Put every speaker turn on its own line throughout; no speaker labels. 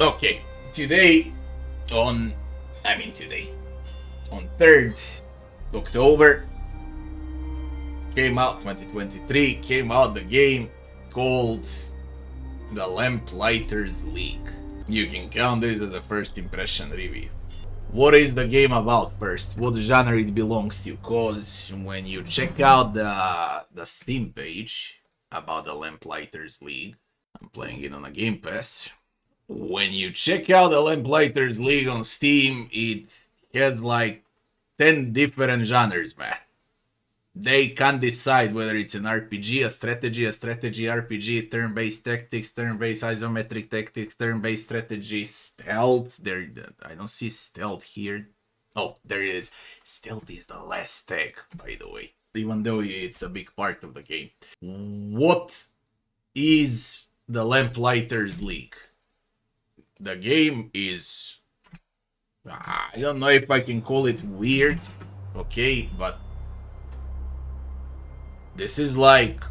Okay, on 3rd October, came out 2023, came out the game called the Lamplighters League. You can count this as a first impression review. What is the game about first? What genre it belongs to? Cause when you check out the Steam page about the Lamplighters League, I'm playing it on a Game Pass. When you check out the Lamplighters League on Steam, it has like 10 different genres, man. They can't decide whether it's an RPG, a strategy RPG, turn-based tactics, turn-based isometric tactics, turn-based strategy, stealth. I don't see stealth here. Oh, there it is. Stealth is the last tag, by the way, even though it's a big part of the game. What is the Lamplighters League? The game is, I don't know if I can call it weird, okay, but this is like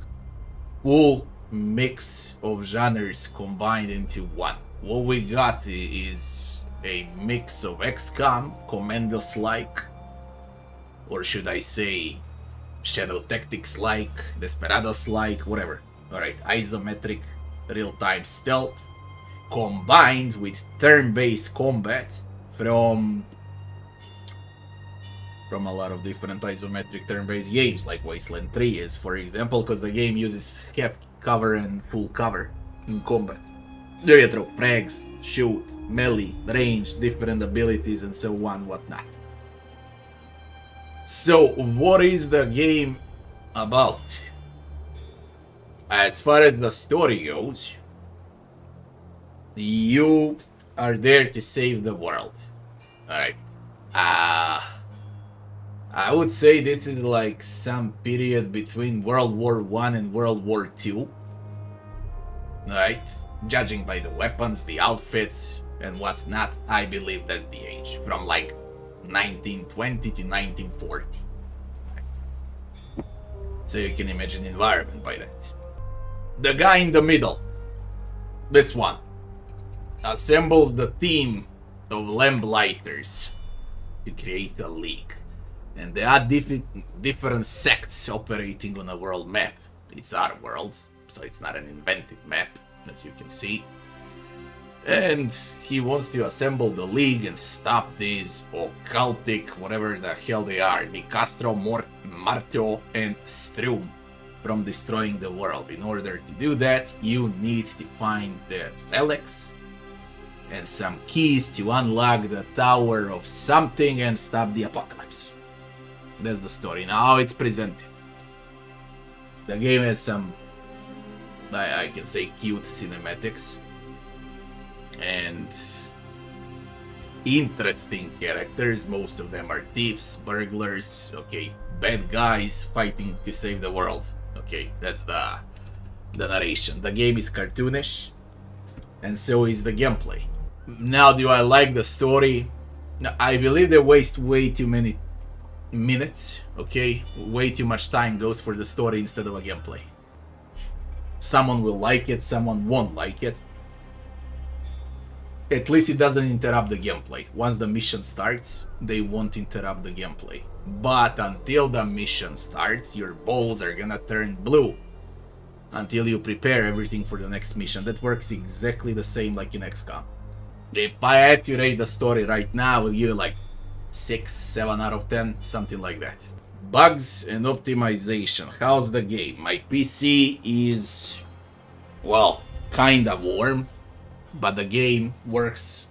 full mix of genres combined into one. What we got is a mix of Xcom, Commandos-like, or should I say Shadow Tactics-like, Desperados-like, whatever. Alright, isometric real-time stealth, combined with turn-based combat from a lot of different isometric turn-based games, like Wasteland 3 is, for example, because the game uses half cover and full cover in combat. There you throw frags, shoot, melee, range, different abilities, and so on, whatnot. So, what is the game about? As far as the story goes, you are there to save the world. Alright. I would say this is like some period between World War I and World War II. Right? Judging by the weapons, the outfits, and whatnot, I believe that's the age. From like 1920 to 1940. So you can imagine the environment by that. The guy in the middle, this one, assembles the team of Lamplighters to create a league. And there are different sects operating on a world map. It's our world, so it's not an invented map, as you can see. And he wants to assemble the league and stop these occultic, whatever the hell they are, the Castro, Marto, and Strum, from destroying the world. In order to do that, you need to find the relics and some keys to unlock the Tower of Something and stop the apocalypse. That's the story. Now it's presented. The game has some, I can say, cute cinematics and interesting characters. Most of them are thieves, burglars, okay, bad guys fighting to save the world. Okay, that's the narration. The game is cartoonish, and so is the gameplay. Now, do I like the story? I believe they waste way too many minutes, okay? Way too much time goes for the story instead of a gameplay. Someone will like it, someone won't like it. At least it doesn't interrupt the gameplay. Once the mission starts, they won't interrupt the gameplay. But until the mission starts, your balls are gonna turn blue. Until you prepare everything for the next mission. That works exactly the same like in Xcom. If I had to rate the story right now, I will give it like 6, 7 out of 10, something like that. Bugs and optimization. How's the game? My PC is, well, kinda warm, but the game works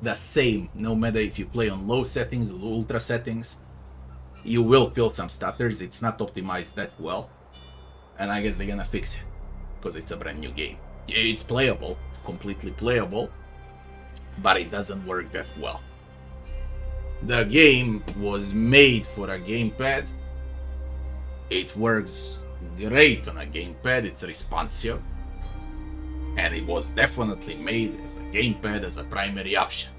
the same no matter if you play on low settings or ultra settings. You will feel some stutters. It's not optimized that well, and I guess they're gonna fix it because it's a brand new game. It's playable, completely playable, but it doesn't work that well. The game was made for a gamepad. It works great on a gamepad. It's responsive, and it was definitely made as a gamepad as a primary option.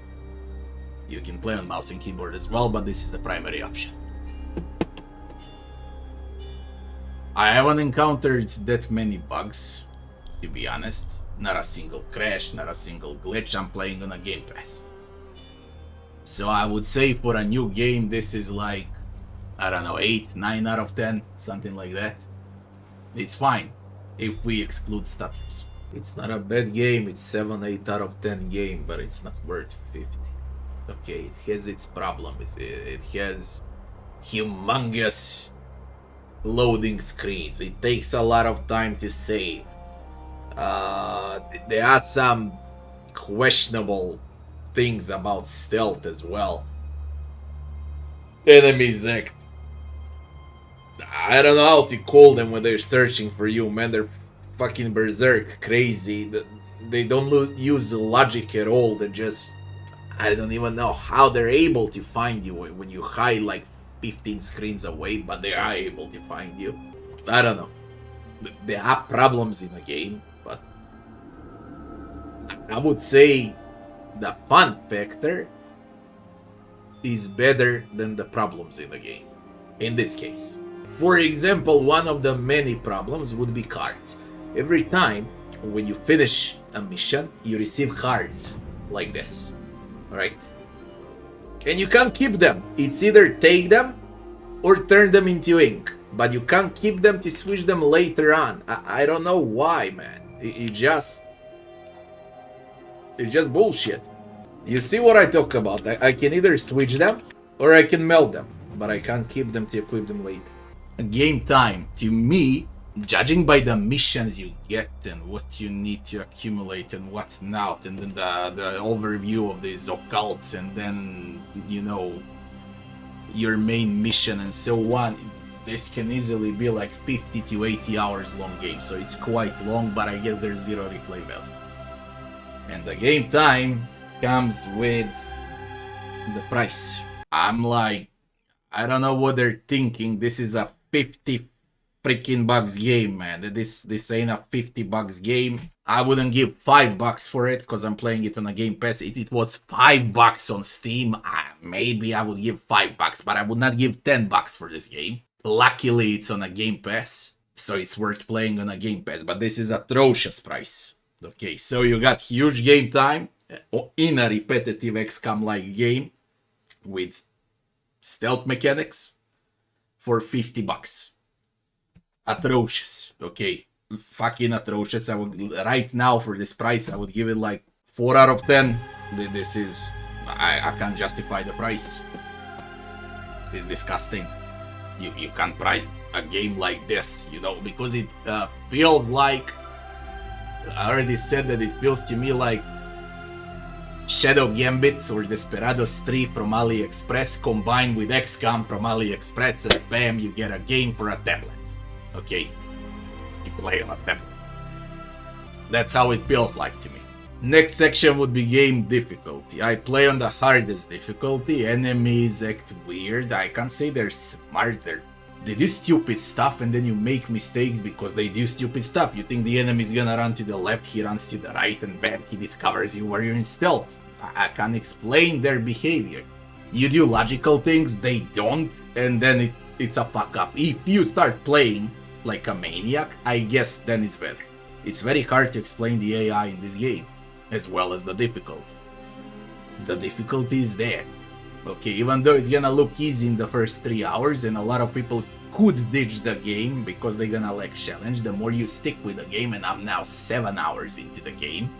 You can play on mouse and keyboard as well, but this is the primary option. I haven't encountered that many bugs, to be honest. Not a single crash, not a single glitch. I'm playing on a Game Pass. So I would say for a new game, this is like, I don't know, 8, 9 out of 10, something like that. It's fine if we exclude stutters. It's not a bad game, it's 7, 8 out of 10 game, but it's not worth 50. Okay, it has its problems. It has humongous loading screens. It takes a lot of time to save. There are some questionable things about stealth as well. Enemies act, I don't know how to call them when they're searching for you, man. They're fucking berserk crazy. They don't use logic at all. They're just, I don't even know how they're able to find you when you hide like 15 screens away, but they are able to find you. I don't know. There are problems in the game, but I would say the fun factor is better than the problems in the game, in this case. For example, one of the many problems would be cards. Every time when you finish a mission, you receive cards like this, right? And you can't keep them. It's either take them or turn them into ink, but you can't keep them to switch them later on. I don't know why, man. It's just bullshit. You see what I talk about? I can either switch them or I can melt them, but I can't keep them to equip them later. Game time, to me, judging by the missions you get and what you need to accumulate and what not, and then the overview of these occults, and then, you know, your main mission and so on, this can easily be like 50 to 80 hours long game, so it's quite long, but I guess there's zero replay value. And the game time comes with the price. I'm like, I don't know what they're thinking. This is a 50 freaking bucks game, man. This ain't a 50 bucks game. I wouldn't give $5 for it because I'm playing it on a Game Pass. It was $5 on Steam. Maybe I would give $5, but I would not give $10 for this game. Luckily, it's on a Game Pass, so it's worth playing on a Game Pass. But this is a atrocious price. Okay, so you got huge game time in a repetitive XCOM-like game with stealth mechanics for $50. Atrocious. Okay, fucking atrocious. I would, right now for this price, I would give it like 4 out of 10. This is, I can't justify the price. It's disgusting. You can't price a game like this, you know, because it feels like, I already said that it feels to me like Shadow Gambit or Desperados 3 from AliExpress combined with XCOM from AliExpress, and bam, you get a game for a tablet. Okay, you play on a tablet. That's how it feels like to me. Next section would be game difficulty. I play on the hardest difficulty. Enemies act weird. I can't say they're smart. They do stupid stuff and then you make mistakes because they do stupid stuff. You think the enemy's gonna run to the left, he runs to the right, and bam, he discovers you where you're in stealth. I can't explain their behavior. You do logical things, they don't, and then it's a fuck up. If you start playing like a maniac, I guess then it's better. It's very hard to explain the AI in this game, as well as the difficulty. The difficulty is there. Okay, even though it's gonna look easy in the first 3 hours, and a lot of people could ditch the game because they're gonna like challenge, the more you stick with the game, and I'm now 7 hours into the game,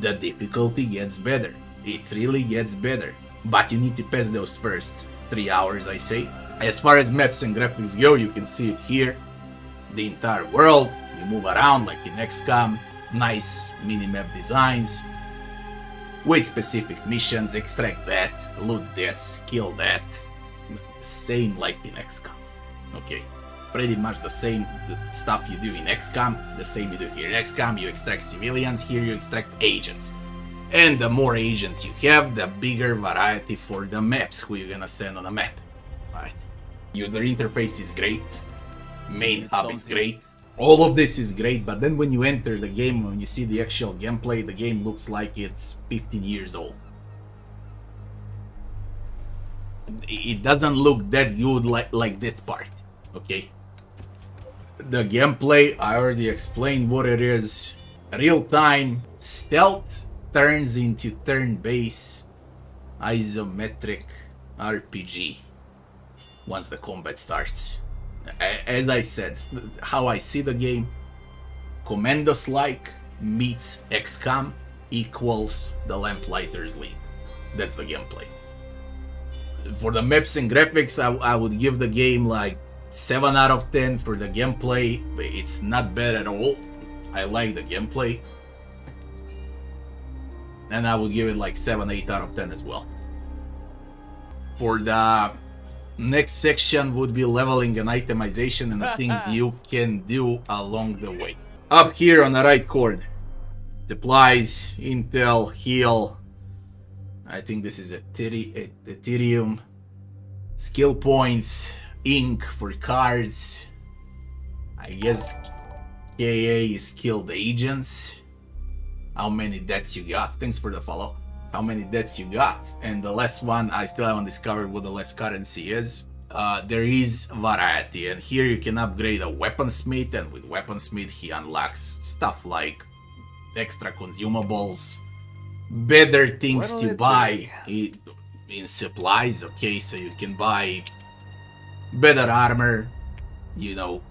the difficulty gets better. It really gets better. But you need to pass those first 3 hours, I say. As far as maps and graphics go, you can see it here. The entire world, you move around like in XCOM, nice mini-map designs, with specific missions, extract that, loot this, kill that. Same like in XCOM. Okay, pretty much the same stuff you do in XCOM, the same you do here in XCOM. You extract civilians, here you extract agents. And the more agents you have, the bigger variety for the maps, who you're gonna send on a map. Alright. User interface is great, main hub is great. All of this is great, but then when you enter the game, when you see the actual gameplay, the game looks like it's 15 years old. It doesn't look that good like this part, okay? The gameplay, I already explained what it is. real-time stealth turns into turn-based isometric RPG once the combat starts. As I said, how I see the game, Commandoslike meets Xcom equals the Lamplighters League. That's the gameplay. For the maps and graphics, I would give the game like 7 out of 10 for the gameplay. It's not bad at all. I like the gameplay. And I would give it like 7-8 out of 10 as well. For the next section would be leveling and itemization and the things you can do along the way. Up here on the right corner, supplies, intel, heal. I think this is Ethereum. Skill points, ink for cards. I guess KA is skilled agents. How many deaths you got? Thanks for the follow. How many deaths you got? And the last one, I still haven't discovered what the last currency is. There is variety, and here you can upgrade a weaponsmith, and with weaponsmith he unlocks stuff like extra consumables, better things to buy in supplies. Okay, so you can buy better armor, you know,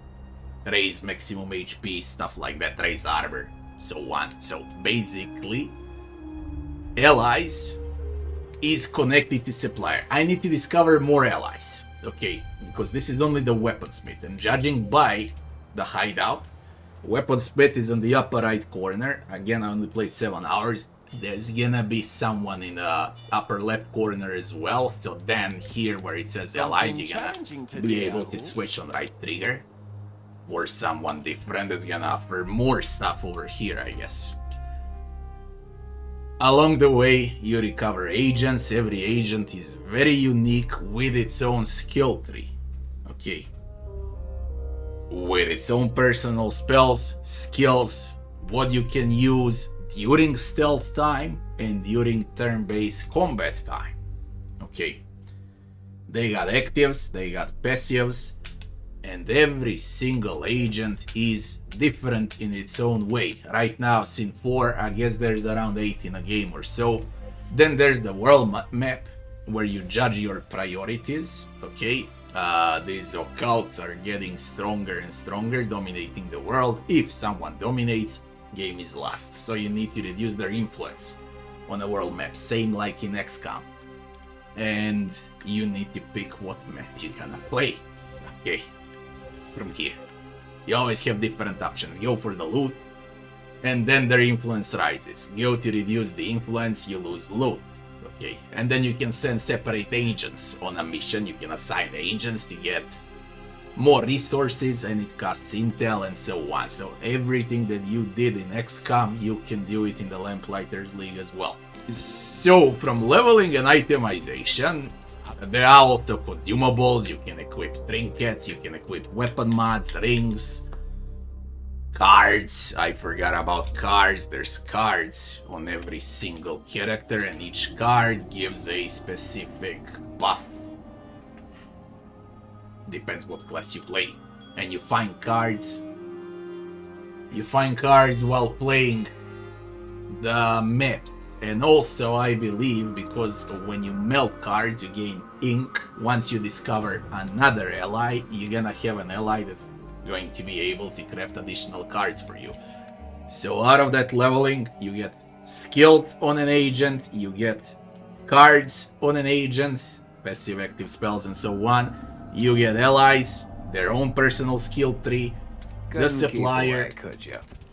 raise maximum HP, stuff like that, raise armor, so on. So basically, allies is connected to supplier. I need to discover more allies, okay, because this is only the weaponsmith, and judging by the hideout, weaponsmith is on the upper right corner. Again, I only played 7 hours. There's gonna be someone in the upper left corner as well. So then here where it says allies, you're gonna be able to switch on right trigger, or someone different is gonna offer more stuff over here, I guess. Along the way, you recover agents. Every agent is very unique with its own skill tree. Okay. With its own personal spells, skills, what you can use during stealth time and during turn-based combat time. Okay. They got actives, they got passives, and every single agent is different in its own way. Right now, Scene 4, I guess there's around 8 in a game or so. Then there's the world map, where you judge your priorities, okay? These occults are getting stronger and stronger, dominating the world. If someone dominates, game is lost. So you need to reduce their influence on the world map, same like in Xcom. And you need to pick what map you're gonna play, okay? From here, you always have different options. Go for the loot, and then their influence rises. Go to reduce the influence, you lose loot. Okay, and then you can send separate agents on a mission. You can assign agents to get more resources, and it costs intel and so on. So everything that you did in XCOM, you can do it in the Lamplighters League as well. So from leveling and itemization, there are also consumables. You can equip trinkets, you can equip weapon mods, rings, cards. I forgot about cards. There's cards on every single character, and each card gives a specific buff. Depends what class you play. And you find cards. You find cards while playing the maps. And also, I believe, because when you melt cards, you gain ink. Once you discover another ally, you're gonna have an ally that's going to be able to craft additional cards for you. So out of that leveling, you get skills on an agent, you get cards on an agent, passive active spells and so on. You get allies, their own personal skill tree, the supplier,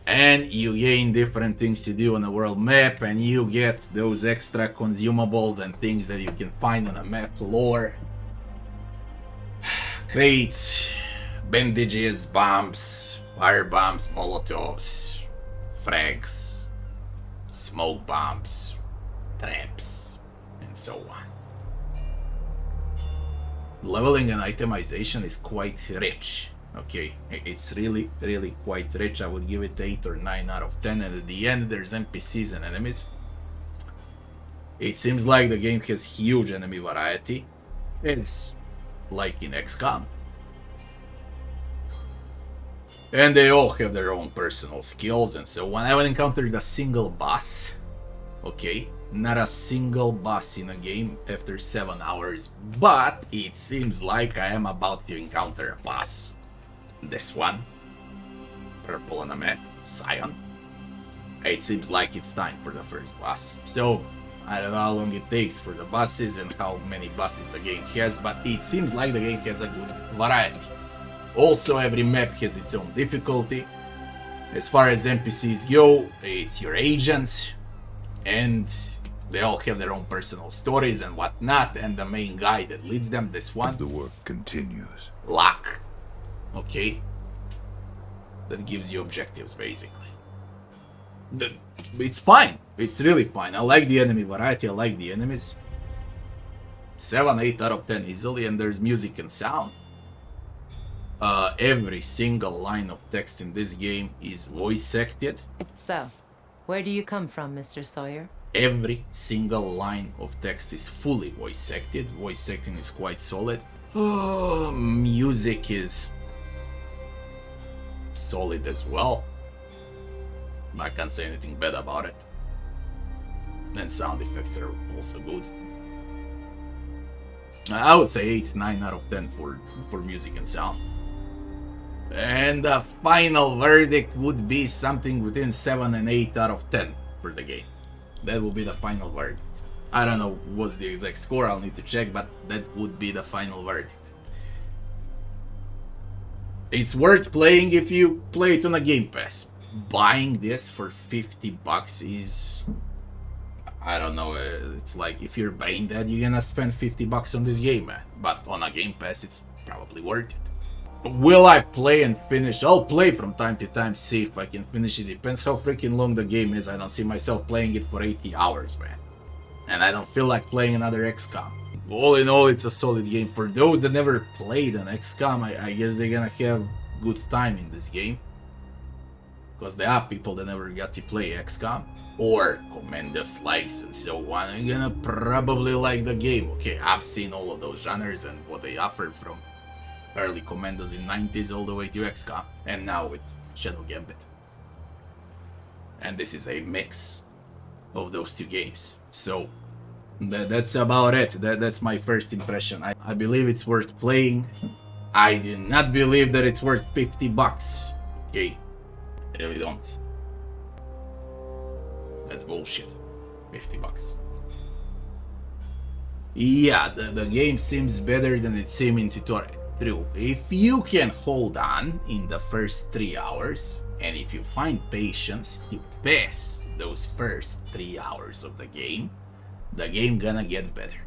and you gain different things to do on the world map, and you get those extra consumables and things that you can find on a map lore. Crates, bandages, bombs, fire bombs, molotovs, frags, smoke bombs, traps, and so on. Leveling and itemization is quite rich. Okay, it's really quite rich. I would give it 8 or 9 out of 10, and at the end there's NPCs and enemies. It seems like the game has huge enemy variety. It's like in XCOM. And they all have their own personal skills and so on. I haven't encountered a single boss. Okay, not a single boss in a game after 7 hours. But it seems like I am about to encounter a boss. This one. Purple on the map. Cyan. It seems like it's time for the first boss. So, I don't know how long it takes for the bosses and how many bosses the game has, but it seems like the game has a good variety. Also, every map has its own difficulty. As far as NPCs go, it's your agents, and they all have their own personal stories and whatnot, and the main guy that leads them, this one.
The work continues.
Luck. Okay. That gives you objectives, basically. It's fine. It's really fine. I like the enemy variety. I like the enemies. 7, 8 out of 10 easily, and there's music and sound. Every single line of text in this game is voice acted.
So, where do you come from, Mr. Sawyer?
Every single line of text is fully voice acted. Voice acting is quite solid. Music is solid as well. I can't say anything bad about it. And sound effects are also good. I would say 8, 9 out of 10 for music and sound. And the final verdict would be something within 7 and 8 out of 10 for the game. That would be the final verdict. I don't know what's the exact score, I'll need to check, but that would be the final verdict. It's worth playing if you play it on a Game Pass. Buying this for 50 bucks is... I don't know, it's like if you're brain dead, you're gonna spend 50 bucks on this game, man. But on a Game Pass, it's probably worth it. Will I play and finish? I'll play from time to time, see if I can finish it. Depends how freaking long the game is. I don't see myself playing it for 80 hours, man. And I don't feel like playing another XCOM. All in all, it's a solid game. For those that never played an XCOM, I guess they're gonna have good time in this game. Because there are people that never got to play XCOM or Commandoslike and so on. I'm gonna probably like the game. Okay, I've seen all of those genres and what they offered from early Commandos in 90s all the way to XCOM, and now with Shadow Gambit. And this is a mix of those two games. So that's about it. That's my first impression. I believe it's worth playing. I do not believe that it's worth 50 bucks. Okay. I really don't. That's bullshit. 50 bucks. Yeah, the game seems better than it seemed in tutorial. True. If you can hold on in the first 3 hours, and if you find patience to pass those first 3 hours of the game gonna get better.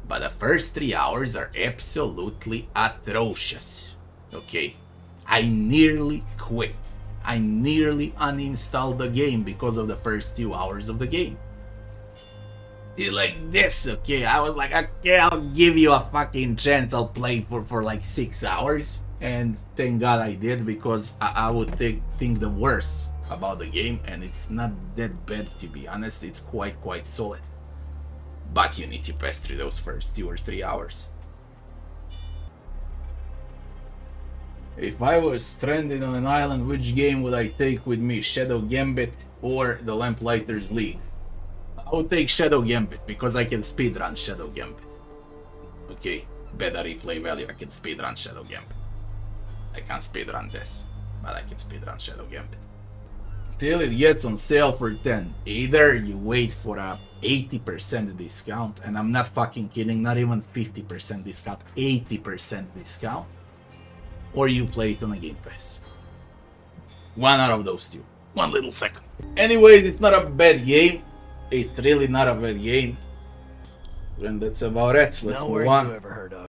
But the first 3 hours are absolutely atrocious. Okay? I nearly quit. I nearly uninstalled the game because of the first 2 hours of the game. It's like this, okay? I was like, okay, I'll give you a fucking chance. I'll play for like 6 hours. And thank God I did, because I would think the worst about the game. And it's not that bad, to be honest. It's quite solid. But you need to pass through those first 2 or 3 hours. If I was stranded on an island, which game would I take with me? Shadow Gambit or the Lamplighters League? I would take Shadow Gambit because I can speedrun Shadow Gambit. Okay, better replay value, I can speedrun Shadow Gambit. I can't speedrun this, but I can speedrun Shadow Gambit. Till it gets on sale for 10. Either you wait for a 80% discount, and I'm not fucking kidding, not even 50% discount, 80% discount. Or you play it on a Game Pass. One out of those two. One little second. Anyways, it's not a bad game. It's really not a bad game. And that's about it. Let's move on.
Ever heard of?